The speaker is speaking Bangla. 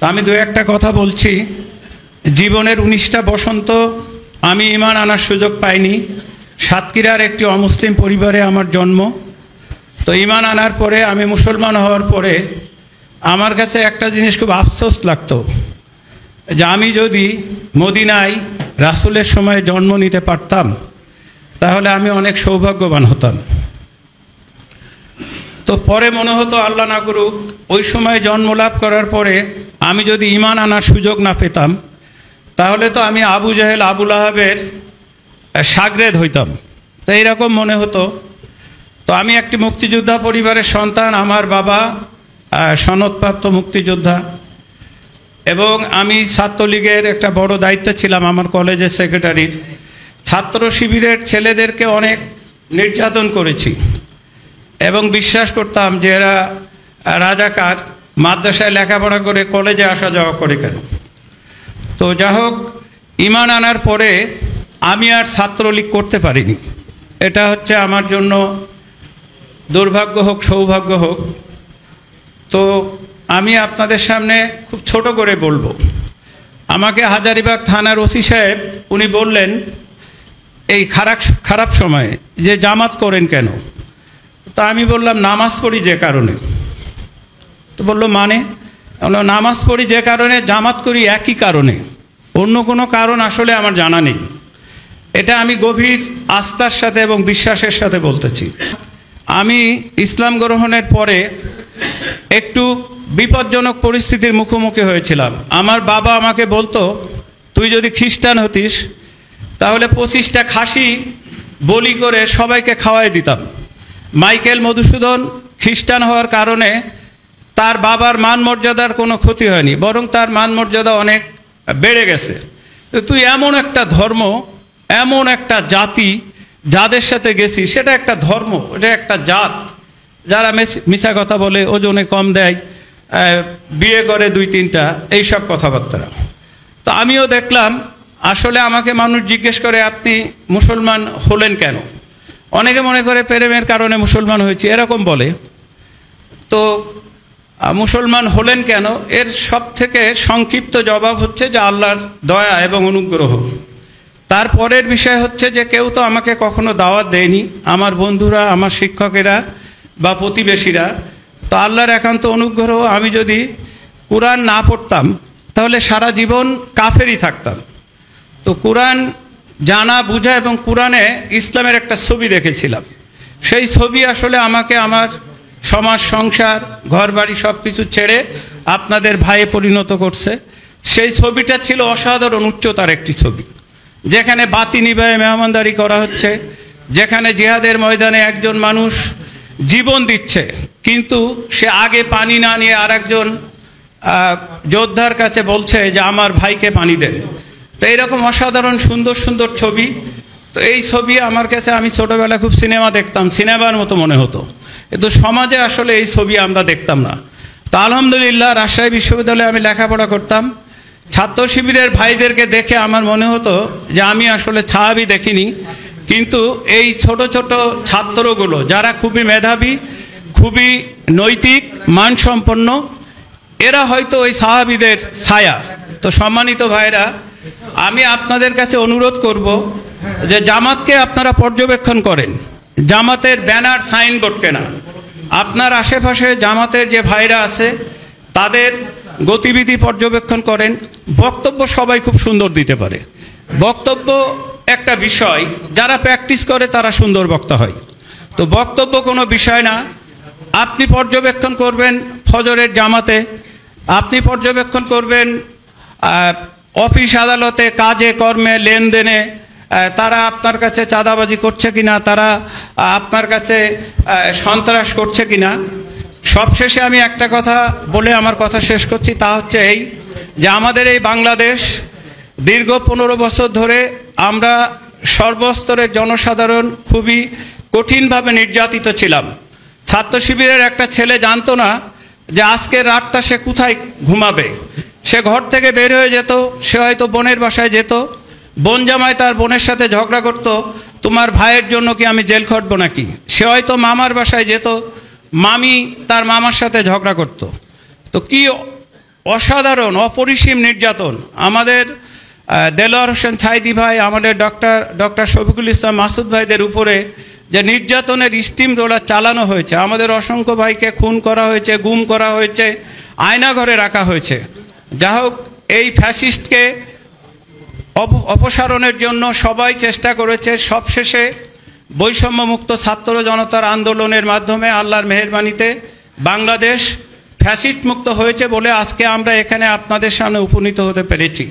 আমি দু একটা কথা বলছি। জীবনের 19টা বসন্ত আমি ঈমান আনার সুযোগ পাইনি। সাতক্ষীরার একটি অমুসলিম পরিবারে আমার জন্ম। তো ঈমান আনার পরে আমি মুসলমান হওয়ার পরে আমার কাছে একটা জিনিস খুব আফসোস লাগতো যে আমি যদি মদিনায় রাসূলের সময় জন্ম নিতে পারতাম তাহলে আমি অনেক সৌভাগ্যবান হতাম। তো পরে মনে হতো আল্লাহ না করুক ওই সময় জন্ম লাভ করার পরে আমি যদি ঈমান আনার সুযোগ না পেতাম তাহলে তো আমি আবু জাহেল আবু লাহাবের শাগরেদ হইতাম। তো এইরকম মনে হতো। তো আমি একটি মুক্তিযোদ্ধা পরিবারের সন্তান। আমার বাবা সনদপ্রাপ্ত মুক্তিযোদ্ধা এবং আমি ছাত্রলীগের একটা বড় দায়িত্বে ছিলাম, আমার কলেজের সেক্রেটারির। ছাত্র শিবিরের ছেলেদেরকে অনেক নির্যাতন করেছি এবং বিশ্বাস করতাম যে এরা রাজাকার, মাদ্রাসায় লেখাপড়া করে কলেজে আসা যাওয়া করে কেন। তো যা হোক, ঈমান আনার পরে আমি আর ছাত্রলীগ করতে পারিনি। এটা হচ্ছে আমার জন্য দুর্ভাগ্য হোক সৌভাগ্য হোক। তো আমি আপনাদের সামনে খুব ছোট করে বলবো। আমাকে হাজারীবাগ থানার ওসি সাহেব উনি বললেন এই খারাপ সময়ে যে জামাত করেন কেন। তো আমি বললাম নামাজ পড়ি যে কারণে। তো বললো মানে? নামাজ পড়ি যে কারণে, জামাত করি একই কারণে, অন্য কোনো কারণ আসলে আমার জানা নেই। এটা আমি গভীর আস্থার সাথে এবং বিশ্বাসের সাথে বলতেছি। আমি ইসলাম গ্রহণের পরে একটু বিপজ্জনক পরিস্থিতির মুখোমুখি হয়েছিলাম। আমার বাবা আমাকে বলতো তুই যদি খ্রিস্টান হতিস তাহলে 25টা খাসি বলি করে সবাইকে খাওয়াই দিতাম। মাইকেল মধুসূদন খ্রিস্টান হওয়ার কারণে তার বাবার মান মর্যাদার কোনো ক্ষতি হয়নি, বরং তার মান মর্যাদা অনেক বেড়ে গেছে। তুই এমন একটা ধর্ম, এমন একটা জাতি যাদের সাথে গেছি, সেটা একটা ধর্ম, এটা একটা জাত যারা মিছা কথা বলে, ওজনে কম দেয়, বিয়ে করে 2-3টা, এইসব কথাবার্তা। তো আমিও দেখলাম আসলে আমাকে মানুষ জিজ্ঞেস করে আপনি মুসলমান হলেন কেন। অনেকে মনে করে প্রেমের কারণে মুসলমান হয়েছি এরকম বলে। তো মুসলমান হলেন কেন, এর সব থেকে সংক্ষিপ্ত জবাব হচ্ছে যে আল্লাহর দয়া এবং অনুগ্রহ। তারপরের বিষয় হচ্ছে যে কেউ তো আমাকে কখনো দাওয়াত দেয়নি, আমার বন্ধুরা, আমার শিক্ষকেরা বা প্রতিবেশীরা। তো আল্লাহর একান্ত অনুগ্রহ, আমি যদি কোরআন না পড়তাম তাহলে সারা জীবন কাফেরই থাকতাম। তো কোরআন জানা বুঝা এবং কোরআনে ইসলামের একটা ছবি দেখেছিলাম। সেই ছবি আসলে আমাকে আমার সমাজ, সংসার, ঘর বাড়ি সব কিছু ছেড়ে আপনাদের ভাইয়ে পরিণত করছে। সেই ছবিটা ছিল অসাধারণ উচ্চতার একটি ছবি, যেখানে বাতি নিভায়ে মেহমানদারি করা হচ্ছে, যেখানে জিহাদের ময়দানে একজন মানুষ জীবন দিচ্ছে কিন্তু সে আগে পানি না নিয়ে আরেকজন যোদ্ধার কাছে বলছে যে আমার ভাইকে পানি দেন। তো এইরকম অসাধারণ সুন্দর সুন্দর ছবি। তো এই ছবি আমার কাছে, আমি ছোটোবেলা খুব সিনেমা দেখতাম, সিনেমার মতো মনে হতো, কিন্তু সমাজে আসলে এই ছবি আমরা দেখতাম না। তো আলহামদুলিল্লাহ রাজশাহী বিশ্ববিদ্যালয়ে আমি লেখাপড়া করতাম। ছাত্র শিবিরের ভাইদেরকে দেখে আমার মনে হতো যে আমি আসলে সাহাবী দেখিনি, কিন্তু এই ছোট ছোট ছাত্রগুলো যারা খুবই মেধাবী, খুবই নৈতিক, মানসম্পন্ন, এরা হয়তো ওই সাহাবীদের ছায়া। তো সম্মানিত ভাইরা, আমি আপনাদের কাছে অনুরোধ করব যে জামাতকে আপনারা পর্যবেক্ষণ করেন, জামাতের ব্যানার, সাইনবোর্ড কেনা, আপনার আশেপাশে জামাতের যে ভাইরা আছে তাদের গতিবিধি পর্যবেক্ষণ করেন। বক্তব্য সবাই খুব সুন্দর দিতে পারে, বক্তব্য একটা বিষয়, যারা প্র্যাকটিস করে তারা সুন্দর বক্তা হয়। তো বক্তব্য কোনো বিষয় না। আপনি পর্যবেক্ষণ করবেন ফজরের জামাতে, আপনি পর্যবেক্ষণ করবেন অফিস আদালতে, কাজে কর্মে, লেনদেনে তারা আপনার কাছে চাঁদাবাজি করছে কিনা, তারা আপনার কাছে সন্ত্রাস করছে কিনা। সবশেষে আমি একটা কথা বলে আমার কথা শেষ করছি, তা হচ্ছে এই যে আমাদের এই বাংলাদেশ দীর্ঘ 15 বছর ধরে আমরা সর্বস্তরের জনসাধারণ খুবই কঠিনভাবে নির্যাতিত ছিলাম। ছাত্র শিবিরের একটা ছেলে জানতো না যে আজকের রাতটা সে কোথায় ঘুমাবে। সে ঘর থেকে বের হয়ে যেত, সে হয়তো বোনের বাসায় যেত, বোন জামাই তার বোনের সাথে ঝগড়া করত, তোমার ভাইয়ের জন্য কি আমি জেল খাটবো নাকি। সে হয়তো মামার বাসায় যেত, মামি তার মামার সাথে ঝগড়া করত। তো কি অসাধারণ অপরিসীম নির্যাতন। আমাদের দেলোয়ার হোসেন ছাইদি ভাই, আমাদের ডক্টর শফিকুল ইসলাম মাসুদ ভাইদের উপরে যে নির্যাতনের স্টিম রোলার চালানো হয়েছে, আমাদের অসংখ্য ভাইকে খুন করা হয়েছে, গুম করা হয়েছে, আয়নাঘরে রাখা হয়েছে। যা হোক, এই ফ্যাসিস্টকে অপসারণের জন্য সবাই চেষ্টা করেছে। সবশেষে বৈষম্যমুক্ত ছাত্র জনতার আন্দোলনের মাধ্যমে আল্লাহর মেহেরবানিতে বাংলাদেশ ফ্যাসিস্ট মুক্ত হয়েছে বলে আজকে আমরা এখানে আপনাদের সামনে উপনীত হতে পেরেছি।